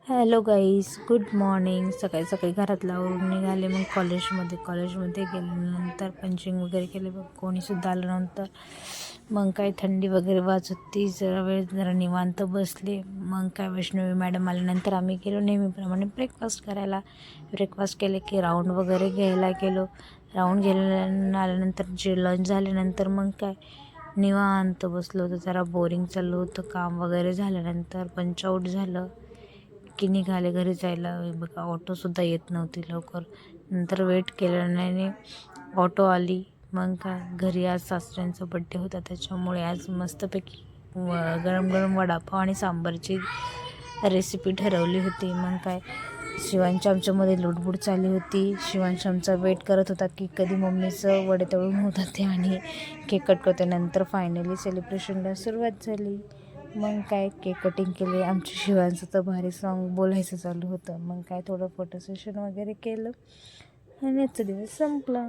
Hello guys, good morning. सकाळी सकाळी घरातलं आवरून निघाले. मग कॉलेजमध्ये गेल्यानंतर पंचिंग वगैरे केले. बघ कोणीसुद्धा आलं नंतर मग काय थंडी वगैरे वाजत होती. जरा निवांत बसले. मग काय वैष्णवी मॅडम आल्यानंतर आम्ही गेलो नेहमीप्रमाणे ब्रेकफास्ट करायला. ब्रेकफास्ट केले की राऊंड वगैरे घ्यायला गेलो. राऊंड आल्यानंतर जे लंच झाल्यानंतर मग काय निवांत बसलो होतो. जरा बोरिंग चाललं होतं. काम वगैरे झाल्यानंतर पंचआउट झालं की निघाले घरी जायला. बघा ऑटोसुद्धा येत नव्हती लवकर. नंतर वेट केल्याने ऑटो आली. मग काय घरी आज सासऱ्यांचा बड्डे होता, त्याच्यामुळे आज मस्तपैकी गरम गरम वडापाव आणि सांबारची रेसिपी ठरवली होती. मग काय शिवांच्या आमच्यामध्ये लुडबुड चालली होती. शिवांश आमचा वेट करत होता की कधी मम्मीचं वडे तळून होतात ते आणि केक कट करते. नंतर फायनली सेलिब्रेशनला सुरुवात झाली. मग काय केक कटिंग केले. आमच्या शिवांचं तर भारी सॉन्ग बोलायचं चालू होतं. मग काय थोडं फोटो सेशन वगैरे केलं आणि आजचा दिवस संपला.